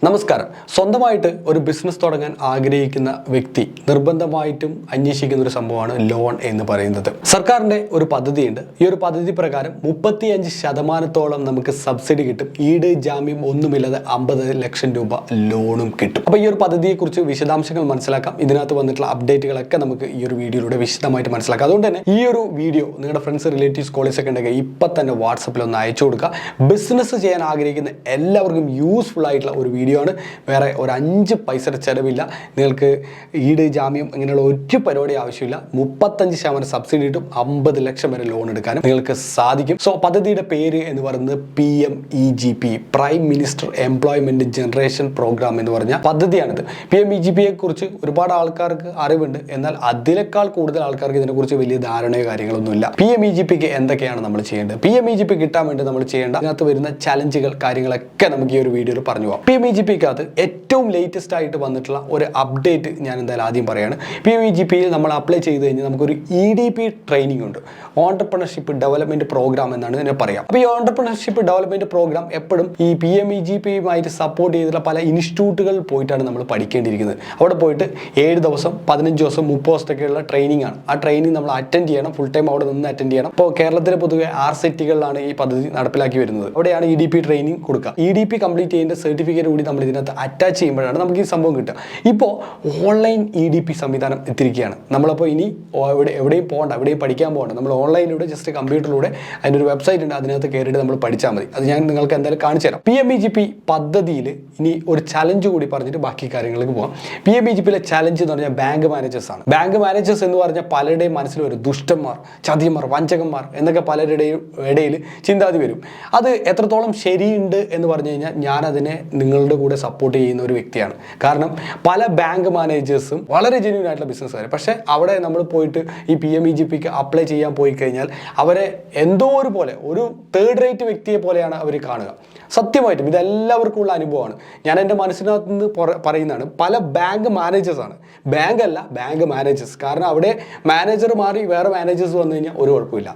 നമസ്കാരം. സ്വന്തമായിട്ട് ഒരു ബിസിനസ് തുടങ്ങാൻ ആഗ്രഹിക്കുന്ന വ്യക്തി നിർബന്ധമായിട്ടും അന്വേഷിക്കുന്ന ഒരു സംഭവമാണ് ലോൺ എന്ന് പറയുന്നത്. സർക്കാരിന്റെ ഒരു പദ്ധതിയുണ്ട്. ഈ ഒരു പദ്ധതി പ്രകാരം 35% നമുക്ക് സബ്സിഡി കിട്ടും. ഈട് ജാമ്യം ഒന്നുമില്ലാതെ 50 ലക്ഷം രൂപ ലോണും കിട്ടും. അപ്പോൾ ഈ ഒരു പദ്ധതിയെക്കുറിച്ച് വിശദാംശങ്ങൾ മനസ്സിലാക്കാം. ഇതിനകത്ത് വന്നിട്ടുള്ള അപ്ഡേറ്റുകളൊക്കെ നമുക്ക് ഈ ഒരു വീഡിയോയിലൂടെ വിശദമായിട്ട് മനസ്സിലാക്കാം. അതുകൊണ്ട് തന്നെ ഈ ഒരു വീഡിയോ നിങ്ങളുടെ ഫ്രണ്ട്സ്, റിലേറ്റീവ്സ്, കോളേജ് ഒക്കെ ഉണ്ടെങ്കിൽ ഇപ്പം തന്നെ വാട്സപ്പിൽ ഒന്ന് അയച്ചു കൊടുക്കുക. ബിസിനസ് ചെയ്യാൻ ആഗ്രഹിക്കുന്ന എല്ലാവർക്കും യൂസ്ഫുൾ ആയിട്ടുള്ള ഒരു വീഡിയോ ആണ്. വേറെ ഒരു 5 പൈസയുടെ ചിലവില്ല. നിങ്ങൾക്ക് ഈട് ജാമ്യം ഇങ്ങനെയുള്ള ഒരു പരിപാടി ആവശ്യമില്ല. 35% സബ്സിഡി കിട്ടും. 50 ലക്ഷം വരെ ലോൺ എടുക്കാനും നിങ്ങൾക്ക് സാധിക്കും. സോ പദ്ധതിയുടെ പേര് എന്ന് പറയുന്നത് PMEGP, prime minister employment generation program എന്ന് പറഞ്ഞ പദ്ധതിയാണിത്. PMEGP യെ കുറിച്ച് ഒരുപാട് ആൾക്കാർക്ക് അറിവുണ്ട്. എന്നാൽ അതിനേക്കാൾ കൂടുതൽ ആൾക്കാർക്ക് ഇതിനെക്കുറിച്ച് വലിയ ധാരണയോ കാര്യങ്ങളൊന്നുമില്ല. PMEGPക്ക് എന്തൊക്കെയാണ് നമ്മൾ ചെയ്യേണ്ടത്, PMEGP കിട്ടാൻ വേണ്ടി നമ്മൾ ചെയ്യേണ്ട അതിനകത്ത് വരുന്ന ചലഞ്ചുകൾ കാര്യങ്ങളൊക്കെ നമുക്ക് ഈ ഒരു വീഡിയോയിൽ പറഞ്ഞു പോകാം. PMEGPക്കകത്ത് ഏറ്റവും ലേറ്റസ്റ്റ് ആയിട്ട് വന്നിട്ടുള്ള ഒരു അപ്ഡേറ്റ് ഞാൻ എന്തായാലും ആദ്യം പറയാണ്. PMEGPയിൽ നമ്മൾ അപ്ലൈ ചെയ്ത് കഴിഞ്ഞാൽ നമുക്കൊരു EDP ട്രെയിനിങ് ഉണ്ട്. ഓൺടർപ്രണർഷിപ്പ് ഡെവലപ്മെന്റ് പ്രോഗ്രാം എന്നാണ് ഇതിനെ പറയാം. അപ്പോൾ ഈ ഓൺടർപ്രണർഷിപ്പ് ഡെവലപ്മെന്റ് പ്രോഗ്രാം എപ്പോഴും ഈ PMEGPയുമായിട്ട് സപ്പോർട്ട് ചെയ്തിട്ടുള്ള പല ഇൻസ്റ്റിറ്റ്യൂട്ടുകളിൽ പോയിട്ടാണ് നമ്മൾ പഠിക്കേണ്ടിയിരിക്കുന്നത്. അവിടെ പോയിട്ട് 7 ദിവസം 15 ദിവസം 30 ദിവസത്തൊക്കെയുള്ള ട്രെയിനിങ് ആണ്. ആ ട്രെയിനിങ് നമ്മൾ അറ്റൻഡ് ചെയ്യണം. ഫുൾ ടൈം അവിടെ നിന്ന് അറ്റൻഡ് ചെയ്യണം. ഇപ്പോൾ കേരളത്തിലെ പൊതുവെ 6 സിറ്റികളിലാണ് ഈ പദ്ധതി നടപ്പിലാക്കി വരുന്നത്. അവിടെയാണ് EDP ട്രെയിനിങ് കൊടുക്കുക. EDP കംപ്ലീറ്റ് ചെയ്യേണ്ട സർട്ടിഫിക്കറ്റ് കൂടി നമ്മൾ ഇതിനകത്ത് അറ്റാച്ച് ചെയ്യുമ്പോഴാണ് നമുക്ക് ഈ സംഭവം കിട്ടുക. ഇപ്പോൾ ഓൺലൈൻ EDP സംവിധാനം എത്തിയിരിക്കുകയാണ്. നമ്മളപ്പോൾ ഇനി എവിടെയും പോകണ്ട, എവിടെയും പഠിക്കാൻ പോകണ്ട. നമ്മൾ ഓൺലൈനിലൂടെ ജസ്റ്റ് കമ്പ്യൂട്ടറിലൂടെ അതിൻ്റെ ഒരു വെബ്സൈറ്റ് ഉണ്ട്, അതിനകത്ത് കയറിയിട്ട് നമ്മൾ പഠിച്ചാൽ മതി. അത് ഞാൻ നിങ്ങൾക്ക് എന്തായാലും കാണിച്ചു തരാം. PMEGP പദ്ധതിയിൽ ഇനി ഒരു ചലഞ്ച് കൂടി പറഞ്ഞിട്ട് ബാക്കി കാര്യങ്ങളിലേക്ക് പോകാം. PMEGPയിലെ ചലഞ്ച് എന്ന് പറഞ്ഞാൽ ബാങ്ക് മാനേജേഴ്സ് ആണ്. ബാങ്ക് മാനേജേഴ്സ് എന്ന് പറഞ്ഞാൽ പലരുടെയും മനസ്സിൽ വരും ദുഷ്ടന്മാർ, ചതിയന്മാർ, വഞ്ചകന്മാർ എന്നൊക്കെ പലരുടെയും ഇടയിൽ ചിന്താതി വരും. അത് എത്രത്തോളം ശരിയുണ്ട് എന്ന് പറഞ്ഞു കഴിഞ്ഞാൽ ഞാനതിനെ നിങ്ങളുടെ കൂടെ സപ്പോർട്ട് ചെയ്യുന്ന ഒരു വ്യക്തിയാണ്. കാരണം പല ബാങ്ക് മാനേജേഴ്സും വളരെ ജെന്യൂൻ ആയിട്ടുള്ള ബിസിനസ്സുകാർ. പക്ഷേ അവിടെ നമ്മൾ പോയിട്ട് ഈ PMEGPക്ക് അപ്ലൈ ചെയ്യാൻ പോയി കഴിഞ്ഞാൽ അവരെ എന്തോ ഒരു പോലെ ഒരു തേർഡ് റേറ്റ് വ്യക്തിയെ പോലെയാണ് അവർ കാണുക. സത്യമായിട്ടും ഇതെല്ലാവർക്കും ഉള്ള അനുഭവമാണ്. ഞാൻ എൻ്റെ മനസ്സിനകത്ത് നിന്ന് പറയുന്നതാണ്. പല ബാങ്ക് മാനേജേഴ്സാണ്, ബാങ്ക് അല്ല, ബാങ്ക് മാനേജേഴ്സ്. കാരണം അവിടെ മാനേജർ മാറി വേറെ മാനേജേഴ്സ് വന്നു കഴിഞ്ഞാൽ ഒരു കുഴപ്പമില്ല.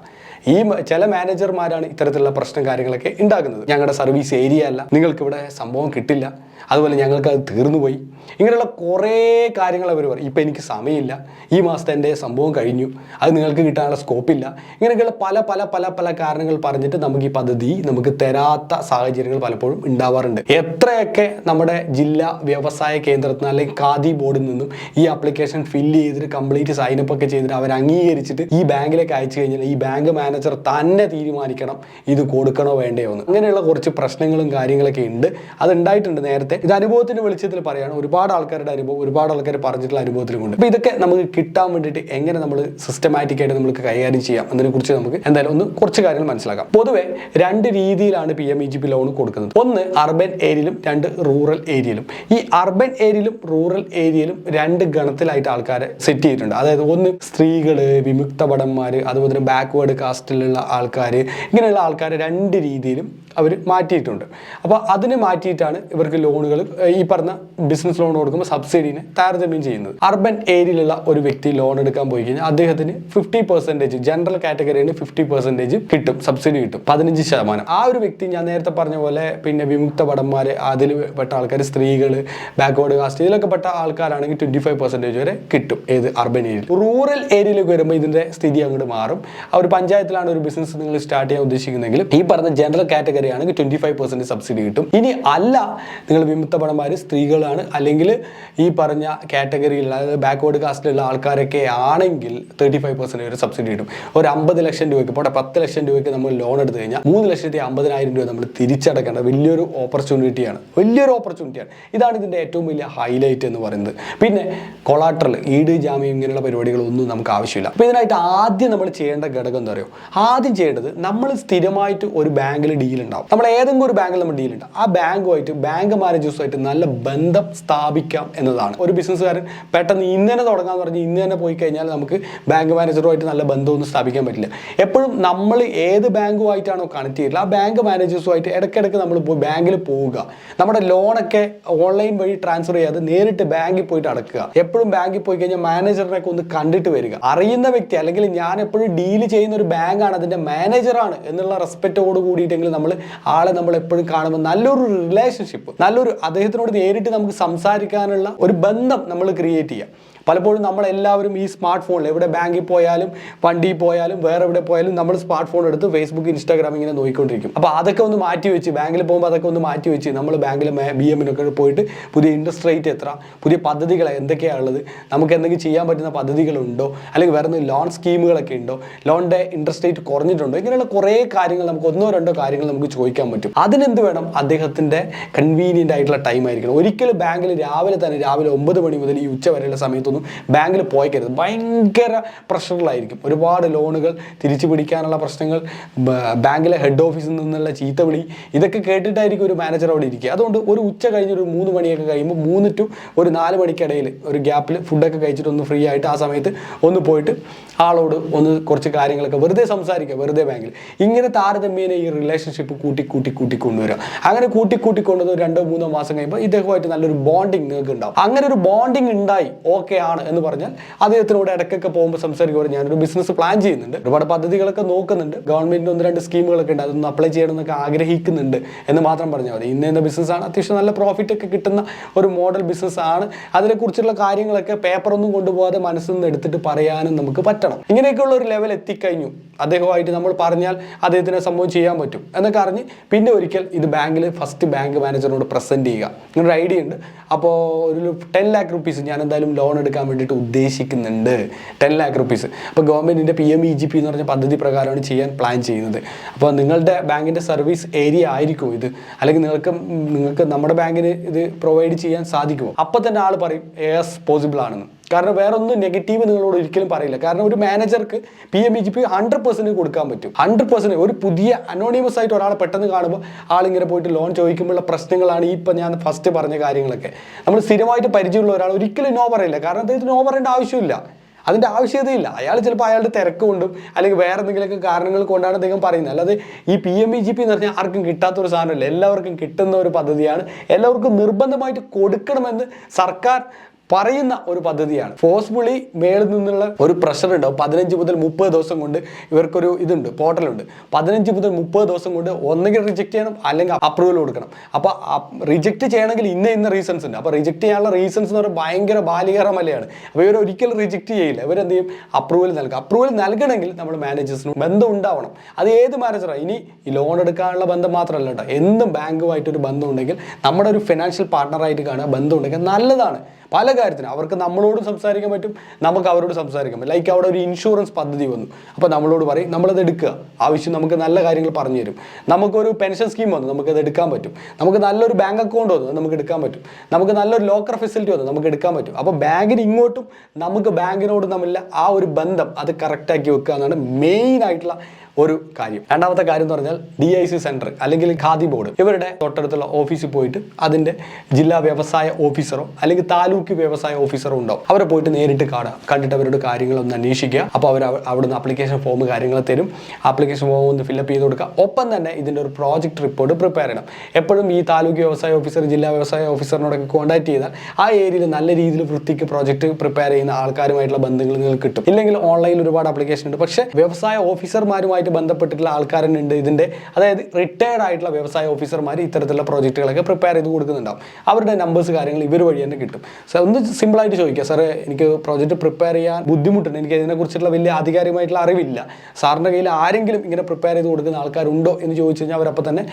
ഈ ചില മാനേജർമാരാണ് ഇത്തരത്തിലുള്ള പ്രശ്നം കാര്യങ്ങളൊക്കെ ഉണ്ടാക്കുന്നത്. ഞങ്ങളുടെ സർവീസ് ഏരിയ അല്ല, നിങ്ങൾക്കിവിടെ സംഭവം കിട്ടില്ല, അതുപോലെ ഞങ്ങൾക്ക് അത് തീർന്നു പോയി, ഇങ്ങനെയുള്ള കുറേ കാര്യങ്ങൾ അവർ പറയും. ഇപ്പം എനിക്ക് സമയമില്ല, ഈ മാസത്തെ എൻ്റെ സംഭവം കഴിഞ്ഞു, അത് നിങ്ങൾക്ക് കിട്ടാനുള്ള സ്കോപ്പില്ല, ഇങ്ങനെയൊക്കെയുള്ള പല പല പല പല കാരണങ്ങൾ പറഞ്ഞിട്ട് നമുക്ക് ഈ പദ്ധതി നമുക്ക് തരാത്ത സാഹചര്യങ്ങൾ പലപ്പോഴും ഉണ്ടാവാറുണ്ട്. എത്രയൊക്കെ നമ്മുടെ ജില്ലാ വ്യവസായ കേന്ദ്രത്തിൽ നിന്ന് അല്ലെങ്കിൽ ഖാദി ബോർഡിൽ നിന്നും ഈ ആപ്ലിക്കേഷൻ ഫില്ല് ചെയ്തിട്ട് കംപ്ലീറ്റ് സൈനപ്പ് ഒക്കെ ചെയ്തിട്ട് അവർ അംഗീകരിച്ചിട്ട് ഈ ബാങ്കിലേക്ക് അയച്ചു കഴിഞ്ഞാൽ ഈ ബാങ്ക് മാനേജർ തന്നെ തീരുമാനിക്കണം ഇത് കൊടുക്കണോ വേണ്ടയോ എന്ന്. അങ്ങനെയുള്ള കുറച്ച് പ്രശ്നങ്ങളും കാര്യങ്ങളൊക്കെ ഉണ്ട്. അത് ഉണ്ടായിട്ടുണ്ട് നേരത്തെ. ഇത് അനുഭവത്തിന്റെ വെളിച്ചത്തിൽ പറയാണ്. ഒരുപാട് ആൾക്കാരുടെ അനുഭവം, ഒരുപാട് ആൾക്കാർ പറഞ്ഞിട്ടുള്ള അനുഭവത്തിലുമുണ്ട്. അപ്പോൾ ഇതൊക്കെ നമുക്ക് കിട്ടാൻ വേണ്ടിയിട്ട് എങ്ങനെ നമ്മൾ സിസ്റ്റമാറ്റിക് ആയിട്ട് നമുക്ക് കൈകാര്യം ചെയ്യാം എന്നതിനെക്കുറിച്ച് നമുക്ക് എന്തായാലും കുറച്ച് കാര്യങ്ങൾ മനസ്സിലാക്കാം. പൊതുവെ 2 രീതിയിലാണ് PMEGP ലോൺ കൊടുക്കുന്നത്. ഒന്ന് അർബൻ ഏരിയയിലും, 2 റൂറൽ ഏരിയയിലും. ഈ അർബൻ ഏരിയയിലും റൂറൽ ഏരിയയിലും 2 ഗണത്തിലായിട്ട് ആൾക്കാരെ സെറ്റ് ചെയ്തിട്ടുണ്ട്. അതായത് ഒന്ന് സ്ത്രീകള്, വിമുക്ത ഭടന്മാർ, അതുപോലെ തന്നെ ബാക്ക്വേർഡ് കാസ്റ്റിലുള്ള ആൾക്കാർ, ഇങ്ങനെയുള്ള ആൾക്കാരെ 2 രീതിയിലും അവർ മാറ്റിയിട്ടുണ്ട്. അപ്പോൾ അതിന് മാറ്റിയിട്ടാണ് ഇവർക്ക് ലോണുകൾ, ഈ പറഞ്ഞ ബിസിനസ് ലോൺ കൊടുക്കുമ്പോൾ സബ്സിഡിനെ താരതമ്യം ചെയ്യുന്നത്. അർബൻ ഏരിയയിലുള്ള ഒരു വ്യക്തി ലോൺ എടുക്കാൻ പോയി കഴിഞ്ഞാൽ അദ്ദേഹത്തിന് 50%, ജനറൽ കാറ്റഗറിന് 50% കിട്ടും, സബ്സിഡി കിട്ടും, 15%. ആ ഒരു വ്യക്തി ഞാൻ നേരത്തെ പറഞ്ഞ പോലെ പിന്നെ വിമുക്ത ഭടന്മാർ, അതിൽ പെട്ട ആൾക്കാർ, സ്ത്രീകൾ, ബാക്ക്വേർഡ് കാസ്റ്റ്, ഇതിലൊക്കെ പെട്ട ആൾക്കാരാണെങ്കിൽ 25% വരെ കിട്ടും. ഏത് അർബൻ ഏരിയയിൽ. റൂറൽ ഏരിയയിലേക്ക് വരുമ്പോൾ ഇതിന്റെ സ്ഥിതി അങ്ങോട്ട് മാറും. ആ ഒരു പഞ്ചായത്തിലാണ് ഒരു ബിസിനസ് നിങ്ങൾ സ്റ്റാർട്ട് ചെയ്യാൻ ഉദ്ദേശിക്കുന്നെങ്കിൽ ഈ പറഞ്ഞ ജനറൽ കാറ്റഗറി ആണെങ്കിൽ 25% സബ്സിഡി കിട്ടും. ഇനി അല്ല, നിങ്ങൾ വിമുക്ത ഭടന്മാർ, സ്ത്രീകളാണ്, അല്ലെങ്കിൽ ഈ പറഞ്ഞ കാറ്റഗറിയിൽ അതായത് ബാക്ക്വേർഡ് കാസ്റ്റിലുള്ള ആൾക്കാരൊക്കെ ആണെങ്കിൽ 35% വരെ സബ്സിഡി കിട്ടും. ഒരു 50 ലക്ഷം രൂപയ്ക്ക്, ഇപ്പോൾ 10 ലക്ഷം രൂപയ്ക്ക് നമ്മൾ ലോൺ എടുത്തു കഴിഞ്ഞാൽ 3,50,000 രൂപ നമ്മൾ തിരിച്ചടക്കേണ്ട വലിയൊരു ഓപ്പർച്യൂണിറ്റിയാണ്. ഇതാണ് ഇതിൻ്റെ ഏറ്റവും വലിയ ഹൈലൈറ്റ് എന്ന് പറയുന്നത്. പിന്നെ കൊളാട്രൽ, ഈട് ജാമ്യം, ഇങ്ങനെയുള്ള പരിപാടികളൊന്നും നമുക്ക് ആവശ്യമില്ല. അപ്പോൾ ഇതിനായിട്ട് ആദ്യം നമ്മൾ ചെയ്യേണ്ട ഘടകം എന്താ പറയുക? ആദ്യം ചെയ്യേണ്ടത്, നമ്മൾ സ്ഥിരമായിട്ട് ഒരു ബാങ്കിൽ ഡീൽ ഉണ്ടാവും. നമ്മൾ ഏതെങ്കിലും ഒരു ബാങ്കിൽ നമ്മൾ ഡീൽ ഉണ്ട്, ആ ബാങ്കുമായിട്ട്, ബാങ്ക് മാനേജേഴ്സുമായിട്ട് നല്ല ബന്ധം സ്ഥാപിക്കാം എന്നതാണ്. ഒരു ബിസിനസ്സുകാരൻ പെട്ടെന്ന് ഇന്ന് തന്നെ തുടങ്ങാന്ന് പറഞ്ഞ് ഇന്ന് തന്നെ പോയി കഴിഞ്ഞാൽ നമുക്ക് ബാങ്ക് മാനേജറുമായിട്ട് നല്ല ബന്ധമൊന്നും സ്ഥാപിക്കാൻ പറ്റില്ല. എപ്പോഴും നമ്മൾ ഏത് ബാങ്കുമായിട്ടാണോ കണക്ട് ചെയ്തിട്ടുള്ളത് ആ ബാങ്ക് മാനേജേഴ്സുമായിട്ട് ഇടയ്ക്കിടയ്ക്ക് നമ്മൾ പോയി ബാങ്കിൽ പോവുക. നമ്മുടെ ലോണൊക്കെ ഓൺലൈൻ വഴി ട്രാൻസ്ഫർ ചെയ്യാതെ നേരിട്ട് ബാങ്കിൽ പോയിട്ട് അടക്കുക. എപ്പോഴും ബാങ്കിൽ പോയി കഴിഞ്ഞാൽ മാനേജറിനൊക്കെ ഒന്ന് കണ്ടിട്ട് വരിക. അറിയുന്ന വ്യക്തി, അല്ലെങ്കിൽ ഞാൻ എപ്പോഴും ഡീൽ ചെയ്യുന്ന ഒരു ബാങ്കാണ്, അതിൻ്റെ മാനേജറാണ് എന്നുള്ള റെസ്പെക്റ്റോട് കൂടിയിട്ടെങ്കിൽ നമ്മൾ ആളെ നമ്മൾ എപ്പോഴും കാണുമ്പോൾ നല്ലൊരു റിലേഷൻഷിപ്പ്, നല്ലൊരു അദ്ദേഹത്തിനോട് നേരിട്ട് നമുക്ക് സംസാരിക്കാനുള്ള ഒരു ബന്ധം നമ്മൾ ക്രിയേറ്റ് ചെയ്യാം. പലപ്പോഴും നമ്മളെല്ലാവരും ഈ സ്മാർട്ട് ഫോണിൽ എവിടെ ബാങ്കിൽ പോയാലും വണ്ടിയിൽ പോയാലും വേറെ എവിടെ പോയാലും നമ്മൾ സ്മാർട്ട് ഫോൺ എടുത്ത് ഫേസ്ബുക്ക് ഇൻസ്റ്റാഗ്രാം ഇങ്ങനെ നോക്കിക്കൊണ്ടിരിക്കും. അപ്പോൾ അതൊക്കെ ഒന്ന് മാറ്റി വെച്ച്, ബാങ്കിൽ പോകുമ്പോൾ അതൊക്കെ ഒന്ന് മാറ്റി വെച്ച് നമ്മൾ ബാങ്കിൽ BM-നൊക്കെ പോയിട്ട് പുതിയ ഇൻട്രസ്റ്റ് റേറ്റ് എത്ര, പുതിയ പദ്ധതികൾ എന്തൊക്കെയാണ് ഉള്ളത്, നമുക്ക് എന്തെങ്കിലും ചെയ്യാൻ പറ്റുന്ന പദ്ധതികളുണ്ടോ, അല്ലെങ്കിൽ വേറെ ലോൺ സ്കീമുകളൊക്കെ ഉണ്ടോ, ലോണിൻ്റെ ഇൻട്രസ്റ്റ് റേറ്റ് കുറഞ്ഞിട്ടുണ്ടോ, ഇങ്ങനെയുള്ള കുറേ കാര്യങ്ങൾ നമുക്ക് ഒന്നോ രണ്ടോ കാര്യങ്ങൾ നമുക്ക് ചോദിക്കാൻ പറ്റും. അതിനെന്ത് വേണം, അദ്ദേഹത്തിൻ്റെ കൺവീനിയൻ്റ് ആയിട്ടുള്ള ടൈം ആയിരിക്കണം. ഒരിക്കലും ബാങ്കിൽ രാവിലെ 9 മണി മുതൽ ഈ ഉച്ച വരെയുള്ള സമയത്ത് ബാങ്കിൽ പോയിക്കരുത്. ഭയങ്കര പ്രഷറിലായിരിക്കും. ഒരുപാട് ലോണുകൾ തിരിച്ചു പിടിക്കാനുള്ള പ്രശ്നങ്ങൾ, ബാങ്കിലെ ഹെഡ് ഓഫീസിൽ നിന്നുള്ള ചീത്തവിളി, ഇതൊക്കെ കേട്ടിട്ടായിരിക്കും ഒരു മാനേജർ അവിടെ ഇരിക്കുക. അതുകൊണ്ട് ഒരു ഉച്ച കഴിഞ്ഞ് ഒരു 3 മണിയൊക്കെ കഴിയുമ്പോൾ 3 to 4 മണിക്കിടയിൽ ഒരു ഗ്യാപ്പിൽ ഫുഡൊക്കെ കഴിച്ചിട്ട് ഒന്ന് ഫ്രീ ആയിട്ട് ആ സമയത്ത് ഒന്ന് പോയിട്ട് ആളോട് ഒന്ന് കുറച്ച് കാര്യങ്ങളൊക്കെ വെറുതെ സംസാരിക്കുക, വെറുതെ ബാങ്കിൽ. ഇങ്ങനെ താരതമ്യേന ഈ റിലേഷൻഷിപ്പ് കൂട്ടി കൊണ്ടുവരിക. അങ്ങനെ കൂട്ടിക്കൊണ്ടുവന്ന് 2-3 മാസം കഴിയുമ്പോൾ ഇദ്ദേഹമായിട്ട് നല്ലൊരു ബോണ്ടിങ് നിങ്ങൾക്ക് ഉണ്ടാവും. അങ്ങനെ ഒരു ബോണ്ടിങ് ഉണ്ടായി ഓക്കെ ആണ് എന്ന് പറഞ്ഞാൽ അദ്ദേഹത്തിനോട് ഇടയ്ക്കൊക്കെ പോകുമ്പോൾ സംസാരിക്കുമ്പോൾ ഞാനൊരു ബിസിനസ് പ്ലാൻ ചെയ്യുന്നുണ്ട്, ഒരുപാട് പദ്ധതികളൊക്കെ നോക്കുന്നുണ്ട്, ഗവൺമെന്റിന് 1-2 സ്കീമുകളൊക്കെ ഉണ്ട്, അതൊന്ന് അപ്ലൈ ചെയ്യണമെന്നൊക്കെ ആഗ്രഹിക്കുന്നുണ്ട് എന്ന് മാത്രം പറഞ്ഞാൽ മതി. ഇന്ന ബിസിനസ്സാണ്, അത്യാവശ്യം നല്ല പ്രോഫിറ്റ് ഒക്കെ കിട്ടുന്ന ഒരു മോഡൽ ബിസിനസ് ആണ്, അതിനെക്കുറിച്ചുള്ള കാര്യങ്ങളൊക്കെ പേപ്പറൊന്നും കൊണ്ടുപോകാതെ മനസ്സിൽ നിന്ന് എടുത്തിട്ട് പറയാനും നമുക്ക് പറ്റണം. ഇങ്ങനെയൊക്കെയുള്ള ഒരു ലെവൽ എത്തിക്കഴിഞ്ഞു അദ്ദേഹമായിട്ട് നമ്മൾ പറഞ്ഞാൽ അദ്ദേഹത്തിന് സംഭവം ചെയ്യാൻ പറ്റും എന്നൊക്കെ അറിഞ്ഞ് പിന്നെ ഒരിക്കൽ ഇത് ബാങ്കിൽ ഫസ്റ്റ് ബാങ്ക് മാനേജറിനോട് പ്രസൻറ്റ് ചെയ്യുക. ഇങ്ങനൊരു ഐഡിയ ഉണ്ട്, അപ്പോൾ ഒരു 10 lakh rupees ഞാൻ എന്തായാലും ലോൺ എടുക്കാൻ വേണ്ടിയിട്ട് ഉദ്ദേശിക്കുന്നുണ്ട്. 10 lakh rupees. അപ്പോൾ ഗവൺമെൻറ്റിൻ്റെ PMEGP എന്ന് പറഞ്ഞ പദ്ധതി പ്രകാരമാണ് ചെയ്യാൻ പ്ലാൻ ചെയ്യുന്നത്. അപ്പോൾ നിങ്ങളുടെ ബാങ്കിൻ്റെ സർവീസ് ഏരിയ ആയിരിക്കും ഇത്, അല്ലെങ്കിൽ നിങ്ങൾക്ക് നമ്മുടെ ബാങ്കിന് ഇത് പ്രൊവൈഡ് ചെയ്യാൻ സാധിക്കുമോ? അപ്പോൾ തന്നെ ആൾ പറയും യെസ് പോസിബിൾ ആണെന്ന്. കാരണം വേറെ ഒന്നും നെഗറ്റീവ് നിങ്ങളോട് ഒരിക്കലും പറയില്ല. കാരണം ഒരു മാനേജർക്ക് PMEGP 100% കൊടുക്കാൻ പറ്റും. 100%. ഒരു പുതിയ അനോണിമസ് ആയിട്ട് ഒരാളെ പെട്ടെന്ന് കാണുമ്പോൾ ആളിങ്ങനെ പോയിട്ട് ലോൺ ചോദിക്കുമ്പോഴുള്ള പ്രശ്നങ്ങളാണ് ഈ ഇപ്പം ഞാൻ ഫസ്റ്റ് പറഞ്ഞ കാര്യങ്ങളൊക്കെ. നമ്മൾ സ്ഥിരമായിട്ട് പരിചയമുള്ള ഒരാൾ ഒരിക്കലും നോ പറയില്ല. കാരണം അദ്ദേഹത്തിന് നോ പറയേണ്ട ആവശ്യമില്ല, അതിൻ്റെ ആവശ്യതയില്ല. അയാൾ ചിലപ്പോൾ അയാളുടെ തിരക്ക് കൊണ്ടും അല്ലെങ്കിൽ വേറെ എന്തെങ്കിലുമൊക്കെ കാരണങ്ങൾ കൊണ്ടാണ് അദ്ദേഹം പറയുന്നത്. അല്ലാതെ ഈ PMEGP എന്ന് പറഞ്ഞാൽ ആർക്കും കിട്ടാത്തൊരു സാധനമല്ല, എല്ലാവർക്കും കിട്ടുന്ന ഒരു പദ്ധതിയാണ്, എല്ലാവർക്കും നിർബന്ധമായിട്ട് കൊടുക്കണമെന്ന് സർക്കാർ പറയുന്ന ഒരു പദ്ധതിയാണ്. ഫോഴ്സ്ഫുള്ളി മേളിൽ നിന്നുള്ള ഒരു പ്രഷർ ഉണ്ടാവും. 15 മുതൽ 30 ദിവസം കൊണ്ട് ഇവർക്കൊരു ഇതുണ്ട്, പോർട്ടലുണ്ട്. 15 മുതൽ 30 ദിവസം കൊണ്ട് ഒന്നുകിൽ റിജക്റ്റ് ചെയ്യണം അല്ലെങ്കിൽ അപ്രൂവൽ കൊടുക്കണം. അപ്പോൾ റിജക്റ്റ് ചെയ്യണമെങ്കിൽ ഇന്ന റീസൺസ് ഉണ്ട്. അപ്പോൾ റിജക്റ്റ് ചെയ്യാനുള്ള റീസൺസ് എന്ന് പറയുന്നത് ഭയങ്കര ബാലികരമല്ലയാണ്. അപ്പോൾ ഇവർ ഒരിക്കലും റിജക്റ്റ് ചെയ്യില്ല, ഇവരെന്ത് ചെയ്യും, അപ്രൂവൽ നൽകുക. അപ്രൂവൽ നൽകണമെങ്കിൽ നമ്മൾ മാനേജേഴ്സിനും ബന്ധം ഉണ്ടാവണം. അത് ഏത് മാനേജറാണ്, ഇനി ഈ ലോൺ എടുക്കാനുള്ള ബന്ധം മാത്രമല്ല കേട്ടോ, എന്നും ബാങ്കുമായിട്ടൊരു ബന്ധം ഉണ്ടെങ്കിൽ, നമ്മുടെ ഒരു ഫിനാൻഷ്യൽ പാർട്ട്ണറായിട്ട് കാണുക ബന്ധം ഉണ്ടെങ്കിൽ നല്ലതാണ്. പല കാര്യത്തിനും അവർക്ക് നമ്മളോടും സംസാരിക്കാൻ പറ്റും, നമുക്ക് അവരോട് സംസാരിക്കാൻ പറ്റും. ലൈക്ക് അവിടെ ഒരു ഇൻഷുറൻസ് പദ്ധതി വന്നു, അപ്പോൾ നമ്മളോട് പറയും, നമ്മളത് എടുക്കുക, ആവശ്യം നമുക്ക് നല്ല കാര്യങ്ങൾ പറഞ്ഞു തരും. നമുക്കൊരു പെൻഷൻ സ്കീം വന്നു, നമുക്കത് എടുക്കാൻ പറ്റും. നമുക്ക് നല്ലൊരു ബാങ്ക് അക്കൗണ്ട് വന്നു, നമുക്ക് എടുക്കാൻ പറ്റും. നമുക്ക് നല്ലൊരു ലോക്കർ ഫെസിലിറ്റി വന്നു, നമുക്ക് എടുക്കാൻ പറ്റും. അപ്പോൾ ബാങ്കിന് ഇങ്ങോട്ടും നമുക്ക് ബാങ്കിനോടും തമ്മിലുള്ള ആ ഒരു ബന്ധം അത് കറക്റ്റാക്കി വെക്കുക എന്നാണ് മെയിൻ ആയിട്ടുള്ള ഒരു കാര്യം. രണ്ടാമത്തെ കാര്യം എന്ന് പറഞ്ഞാൽ DIC സെൻറ്റർ അല്ലെങ്കിൽ ഖാദി ബോർഡ്, ഇവരുടെ തൊട്ടടുത്തുള്ള ഓഫീസിൽ പോയിട്ട് അതിൻ്റെ ജില്ലാ വ്യവസായ ഓഫീസറോ അല്ലെങ്കിൽ താലൂക്ക് വ്യവസായ ഓഫീസറോ ഉണ്ടാവും. അവരെ പോയിട്ട് നേരിട്ട് കാണുക, കണ്ടിട്ട് അവരുടെ കാര്യങ്ങളൊന്ന് അന്വേഷിക്കുക. അപ്പോൾ അവർ അവിടുന്ന് ആപ്ലിക്കേഷൻ ഫോം കാര്യങ്ങൾ തരും. ആപ്ലിക്കേഷൻ ഫോം ഒന്ന് ഫില്ലപ്പ് ചെയ്ത് കൊടുക്കുക. ഒപ്പം തന്നെ ഇതിൻ്റെ ഒരു പ്രോജക്റ്റ് റിപ്പോർട്ട് പ്രിപ്പയർ ചെയ്യണം. എപ്പോഴും ഈ താലൂക്ക് വ്യവസായ ഓഫീസർ, ജില്ലാ വ്യവസായ ഓഫീസറിനോടൊക്കെ കോൺടാക്ട് ചെയ്താൽ ആ ഏരിയയിൽ നല്ല രീതിയിൽ വൃത്തിക്ക് പ്രോജക്റ്റ് പ്രിപ്പയർ ചെയ്യുന്ന ആൾക്കാരുമായിട്ടുള്ള ബന്ധങ്ങൾ നിങ്ങൾക്ക് കിട്ടും. ഇല്ലെങ്കിൽ ഓൺലൈനിൽ ഒരുപാട് ആപ്ലിക്കേഷൻ ഉണ്ട്. പക്ഷേ വ്യവസായ ഓഫീസർമാരുമായി ബന്ധപ്പെട്ടിട്ടുള്ള ആൾക്കാരുണ്ട് ഇതിൻ്റെ, അതായത് റിട്ടയർഡ് ആയിട്ടുള്ള വ്യവസായ ഓഫീസർമാർ ഇത്തരത്തിലുള്ള പ്രോജക്റ്റുകളൊക്കെ പ്രിപ്പയർ ചെയ്ത് കൊടുക്കുന്നുണ്ടാവും. അവരുടെ നമ്പേഴ്സ് കാര്യങ്ങൾ ഇവർ വഴി തന്നെ കിട്ടും. സോ ഒന്ന് സിമ്പിളായിട്ട് ചോദിക്കുക, സാറേ എനിക്ക് പ്രോജക്റ്റ് പ്രിപ്പയർ ചെയ്യാൻ ബുദ്ധിമുട്ടുണ്ട്, എനിക്ക് ഇതിനെക്കുറിച്ചുള്ള വലിയ ആധികാരികമായിട്ടുള്ള അറിവില്ല, സാറിൻ്റെ കയ്യിൽ ആരെങ്കിലും ഇങ്ങനെ പ്രിപ്പയർ ചെയ്ത് കൊടുക്കുന്ന ആൾക്കാരുണ്ടോ എന്ന് ചോദിച്ചു കഴിഞ്ഞാൽ അവരപ്പോൾ തന്നെ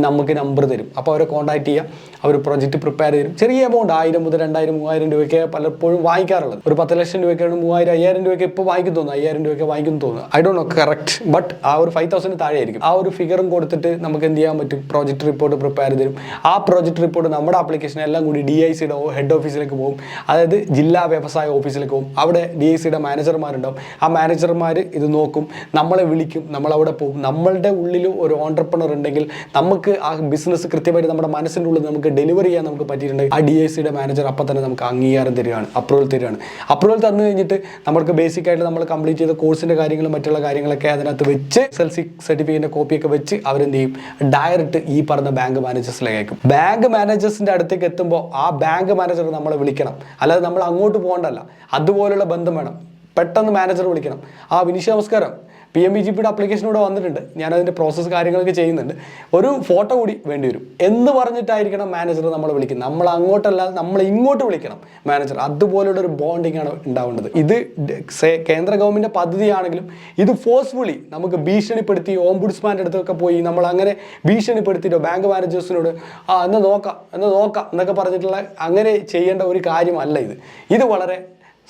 നമുക്ക് നമ്പർ തരും. അപ്പോൾ അവരെ കോൺടാക്ട് ചെയ്യുക, അവർ പ്രോജക്റ്റ് പ്രിപ്പയർ ചെയ്യും. ചെറിയ എമൗണ്ട് 1000 മുതൽ 2000, 3000 രൂപയ്ക്ക് പലപ്പോഴും വാങ്ങിക്കാറുള്ളത്. ഒരു 10 ലക്ഷം രൂപയ്ക്കാണ് 3000, 5000 രൂപയ്ക്ക് ഇപ്പോൾ വാങ്ങിക്കും തോന്നുന്നു, 5000 രൂപയ്ക്ക് വാങ്ങിക്കും തോന്നുന്നു, I don't know correct. But ആ ഒരു 5000 താഴെ ആയിരിക്കും. ആ ഒരു ഫിഗറും കൊടുത്തിട്ട് നമുക്ക് എന്ത് ചെയ്യാൻ പറ്റും, പ്രോജക്റ്റ് റിപ്പോർട്ട് പ്രിപ്പയർ തരും. ആ പ്രോജക്റ്റ് റിപ്പോർട്ട് നമ്മുടെ ആപ്ലിക്കേഷൻ എല്ലാം കൂടി DICയുടെ ഹെഡ് ഓഫീസിലേക്ക് പോകും, അതായത് ജില്ലാ വ്യവസായ ഓഫീസിലേക്ക് പോകും. അവിടെ DICയുടെ മാനേജർമാരുണ്ടാവും. ആ മാനേജർമാർ ഇത് നോക്കും, നമ്മളെ വിളിക്കും, നമ്മളവിടെ പോകും. നമ്മളുടെ ഉള്ളിൽ ഒരു ഓൺട്രപ്രണർ ഉണ്ടെങ്കിൽ, നമുക്ക് ആ ബിസിനസ് കൃത്യമായിട്ട് നമ്മുടെ മനസ്സിൻ്റെ ഉള്ളിൽ നമുക്ക് ഡെലിവറി ചെയ്യാൻ നമുക്ക് പറ്റിയിട്ടുണ്ടെങ്കിൽ, ആ DICയുടെ മാനേജർ അപ്പം തന്നെ നമുക്ക് അംഗീകാരം തരികയാണ്, അപ്രൂവൽ തരികയാണ്. അപ്രൂവൽ തന്നു കഴിഞ്ഞിട്ട് നമുക്ക് ബേസിക് ആയിട്ട് നമ്മൾ കംപ്ലീറ്റ് ചെയ്ത കോഴ്സിൻ്റെ കാര്യങ്ങളും മറ്റുള്ള കാര്യങ്ങളൊക്കെ അതിനകത്ത് വെച്ച് SLC സർട്ടിഫിക്കറ്റിൻ്റെ കോപ്പിയൊക്കെ വെച്ച് അവരെന്ത് ചെയ്യും, ഡയറക്റ്റ് ഈ പറഞ്ഞ ബാങ്ക് മാനേജേഴ്സിലേക്ക് അയക്കും. ബാങ്ക് മാനേജേഴ്സിൻ്റെ അടുത്തേക്ക് എത്തുമ്പോൾ ആ ബാങ്ക് മാനേജർ നമ്മളെ വിളിക്കണം, അല്ലാതെ നമ്മൾ അങ്ങോട്ട് പോകണ്ടല്ല. അതുപോലുള്ള ബന്ധം വേണം. പെട്ടെന്ന് മാനേജർ വിളിക്കണം, ആ വിനീഷ് നമസ്കാരം, PMBGPയുടെ ആപ്ലിക്കേഷനോട് വന്നിട്ടുണ്ട്, ഞാനതിൻ്റെ പ്രോസസ്സ് കാര്യങ്ങളൊക്കെ ചെയ്യുന്നുണ്ട്, ഒരു ഫോട്ടോ കൂടി വേണ്ടി വരും എന്ന് പറഞ്ഞിട്ടായിരിക്കണം മാനേജർ നമ്മളെ വിളിക്കുന്നത്. നമ്മൾ അങ്ങോട്ടല്ലാതെ നമ്മൾ ഇങ്ങോട്ട് വിളിക്കണം മാനേജർ. അതുപോലുള്ള ഒരു ബോണ്ടിങ് ആണ് ഉണ്ടാവേണ്ടത്. ഇത് കേന്ദ്ര ഗവൺമെൻറ് പദ്ധതിയാണെങ്കിലും ഇത് ഫോഴ്സ്ഫുള്ളി നമുക്ക് ഭീഷണിപ്പെടുത്തി ഓംബുഡ്സ്മാൻ്റെ അടുത്തൊക്കെ പോയി നമ്മൾ അങ്ങനെ ഭീഷണിപ്പെടുത്തിയിട്ടോ ബാങ്ക് മാനേജേഴ്സിനോട് എന്ന് നോക്കാം എന്നൊക്കെ പറഞ്ഞിട്ടുള്ള അങ്ങനെ ചെയ്യേണ്ട ഒരു കാര്യമല്ല ഇത്. ഇത് വളരെ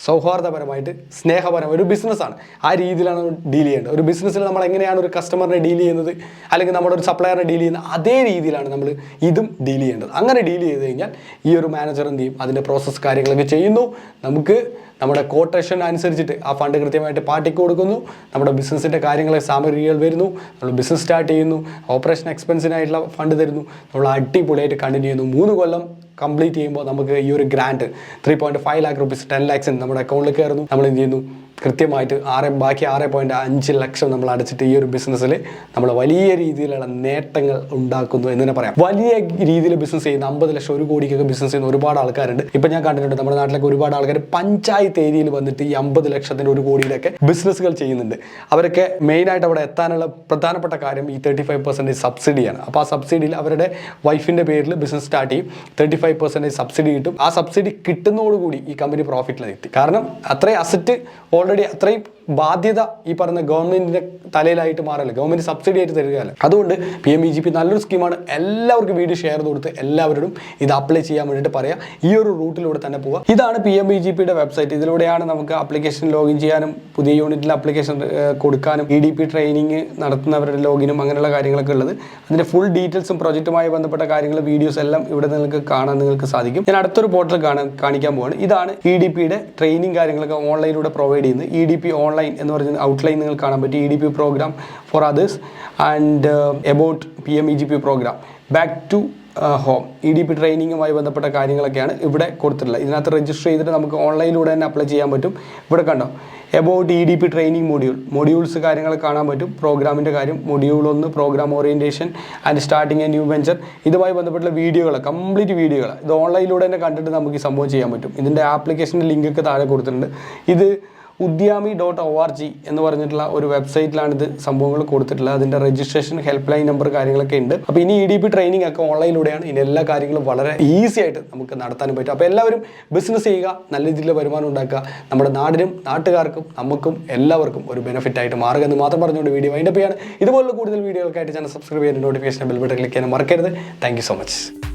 സൗഹാർദ്ദപരമായിട്ട് സ്നേഹപരമായ ഒരു ബിസിനസ്സാണ്. ആ രീതിയിലാണ് ഡീൽ ചെയ്യേണ്ടത്. ഒരു ബിസിനസ്സിൽ നമ്മൾ എങ്ങനെയാണ് ഒരു കസ്റ്റമറിനെ ഡീൽ ചെയ്യുന്നത്, അല്ലെങ്കിൽ നമ്മുടെ ഒരു സപ്ലയറിനെ ഡീൽ ചെയ്യുന്നത്, അതേ രീതിയിലാണ് നമ്മൾ ഇതും ഡീൽ ചെയ്യേണ്ടത്. അങ്ങനെ ഡീൽ ചെയ്ത് കഴിഞ്ഞാൽ ഈ ഒരു മാനേജർ എന്ത് ചെയ്യും, അതിൻ്റെ പ്രോസസ്സ് കാര്യങ്ങളൊക്കെ ചെയ്യുന്നു, നമുക്ക് നമ്മുടെ കോട്ടേഷൻ അനുസരിച്ചിട്ട് ആ ഫണ്ട് കൃത്യമായിട്ട് പാർട്ടിക്ക് കൊടുക്കുന്നു, നമ്മുടെ ബിസിനസ്സിൻ്റെ കാര്യങ്ങളെ സാമഗ്രികൾ വരുന്നു, നമ്മൾ ബിസിനസ് സ്റ്റാർട്ട് ചെയ്യുന്നു, ഓപ്പറേഷൻ എക്സ്പെൻസിനായിട്ടുള്ള ഫണ്ട് തരുന്നു, നമ്മൾ അടിപൊളിയായിട്ട് കണ്ടിന്യൂ ചെയ്യുന്നു. 3 കൊല്ലം കംപ്ലീറ്റ് ചെയ്യുമ്പോൾ നമുക്ക് ഈ ഒരു ഗ്രാൻഡ് 3.5 lakh rupees 10 lakhs നമ്മുടെ അക്കൗണ്ടിൽ കയറുന്നു. നമ്മൾ എന്ത് ചെയ്യുന്നു, കൃത്യമായിട്ട് ബാക്കി 6.5 ലക്ഷം നമ്മൾ അടച്ചിട്ട് ഈ ഒരു ബിസിനസ്സിൽ നമ്മൾ വലിയ രീതിയിലുള്ള നേട്ടങ്ങൾ ഉണ്ടാക്കുന്നു എന്ന് തന്നെ പറയാം. വലിയ രീതിയിൽ ബിസിനസ് ചെയ്യുന്ന 50 ലക്ഷം 1 കോടിക്കൊക്കെ ബിസിനസ് ചെയ്യുന്ന ഒരുപാട് ആൾക്കാരുണ്ട്. ഇപ്പം ഞാൻ കണ്ടിട്ടുണ്ട് നമ്മുടെ നാട്ടിലൊക്കെ ഒരുപാട് ആൾക്കാർ പഞ്ചായത്ത് ഏരിയയിൽ വന്നിട്ട് ഈ 50 ലക്ഷത്തിൻ്റെ 1 കോടിയുടെയൊക്കെ ബിസിനസ്സുകൾ ചെയ്യുന്നുണ്ട്. അവരൊക്കെ മെയിനായിട്ട് അവിടെ എത്താനുള്ള പ്രധാനപ്പെട്ട കാര്യം ഈ 35% സബ്സിഡിയാണ്. അപ്പോൾ ആ സബ്സിഡിയിൽ അവരുടെ വൈഫിൻ്റെ പേരിൽ ബിസിനസ് സ്റ്റാർട്ട് ചെയ്യും, 35% സബ്സിഡി കിട്ടും. ആ സബ്സിഡി കിട്ടുന്നതോടുകൂടി ഈ കമ്പനി പ്രോഫിറ്റിലെത്തി. കാരണം അത്രയും അസറ്റ് ഓൾറെഡി അത്രയും ബാധ്യത ഈ പറഞ്ഞ ഗവൺമെന്റിന്റെ തലയിലായിട്ട് മാറല്ലേ, ഗവൺമെന്റ് സബ്സിഡി ആയിട്ട് തരികയല്ല. അതുകൊണ്ട് PMBGP നല്ലൊരു സ്കീമാണ്. എല്ലാവർക്കും വീഡിയോ ഷെയർ ചെയ്ത് കൊടുത്ത് എല്ലാവരോടും ഇത് അപ്ലൈ ചെയ്യാൻ വേണ്ടിയിട്ട് പറയാം. ഈ ഒരു റൂട്ടിലൂടെ തന്നെ പോവുക. ഇതാണ് PMBGPയുടെ വെബ്സൈറ്റ്. ഇതിലൂടെയാണ് നമുക്ക് ആപ്ലിക്കേഷൻ ലോഗിൻ ചെയ്യാനും പുതിയ യൂണിറ്റിൽ ആപ്ലിക്കേഷൻ കൊടുക്കാനും EDP ട്രെയിനിങ് നടത്തുന്നവരുടെ ലോഗിനും അങ്ങനെയുള്ള കാര്യങ്ങളൊക്കെ ഉള്ളത്. അതിന്റെ ഫുൾ ഡീറ്റെയിൽസും പ്രൊജക്റ്റുമായി ബന്ധപ്പെട്ട കാര്യങ്ങൾ വീഡിയോസ് എല്ലാം ഇവിടെ നിങ്ങൾക്ക് കാണാൻ നിങ്ങൾക്ക് സാധിക്കും. ഞാൻ അടുത്തൊരു പോർട്ടൽ കാണിക്കാൻ പോവാണ്. ഇതാണ് EDPയുടെ ട്രെയിനിങ് കാര്യങ്ങളൊക്കെ ഓൺലൈനിലൂടെ പ്രൊവൈഡ് ചെയ്യുന്നത്. EDP ഓൺലൈൻ എന്ന് പറയുന്ന ഔട്ട്ലൈൻ നിങ്ങൾ കാണാൻ പറ്റും. EDP program for others and about PMBGP program back to home. EDP ട്രെയിനിങ്ങുമായി ബന്ധപ്പെട്ട കാര്യങ്ങളൊക്കെയാണ് ഇവിടെ കൊടുത്തിട്ടുള്ളത്. ഇതിനകത്ത് രജിസ്റ്റർ ചെയ്തിട്ട് നമുക്ക് ഓൺലൈനിലൂടെ തന്നെ അപ്ലൈ ചെയ്യാൻ പറ്റും. ഇവിടെ കണ്ടോ എബൌട്ട് EDP ട്രെയിനിങ് മൊഡ്യൂൾസ് കാര്യങ്ങൾ കാണാൻ പറ്റും. പ്രോഗ്രാമിൻ്റെ കാര്യം module 1 program orientation and starting a new venture. ഇതുമായി ബന്ധപ്പെട്ടുള്ള വീഡിയോകൾ, കംപ്ലീറ്റ് വീഡിയോകൾ ഇത് ഓൺലൈനിലൂടെ തന്നെ കണ്ടിട്ട് നമുക്ക് ഈ സംഭവം ചെയ്യാൻ പറ്റും. ഇതിൻ്റെ ആപ്ലിക്കേഷൻ്റെ ലിങ്കൊക്കെ താഴെ കൊടുത്തിട്ടുണ്ട്. ഇത് udyami.org എന്ന് പറഞ്ഞിട്ടുള്ള ഒരു വെബ്സൈറ്റിലാണ് ഇത് സംഭവങ്ങൾ കൊടുത്തിട്ടുള്ളത്. അതിൻ്റെ രജിസ്ട്രേഷൻ ഹെൽപ്പ് ലൈൻ നമ്പർ കാര്യങ്ങളൊക്കെ ഉണ്ട്. അപ്പോൾ ഇനി EDP ട്രെയിനിങ് ഒക്കെ ഓൺലൈനിലൂടെയാണ്. ഇനി എല്ലാ കാര്യങ്ങളും വളരെ ഈസി ആയിട്ട് നമുക്ക് നടത്താനും പറ്റും. അപ്പോൾ എല്ലാവരും ബിസിനസ് ചെയ്യുക, നല്ല രീതിയിൽ വരുമാനം ഉണ്ടാക്കുക, നമ്മുടെ നാടിനും നാട്ടുകാർക്കും നമുക്കും എല്ലാവർക്കും ഒരു ബെനിഫിറ്റ് ആയിട്ട് മാറുക എന്ന് മാത്രം പറഞ്ഞുകൊണ്ട് വീഡിയോ വൈൻഡപ്പ് ചെയ്യാണ്. ഇതുപോലുള്ള കൂടുതൽ വീഡിയോകൾക്കായിട്ട് ചാനൽ സബ്സ്ക്രൈബ് ചെയ്യാൻ, നോട്ടിഫിക്കേഷൻ ബെൽ ബട്ടൺ ക്ലിക്ക് ചെയ്യാൻ മറക്കരുത്. Thank you so much.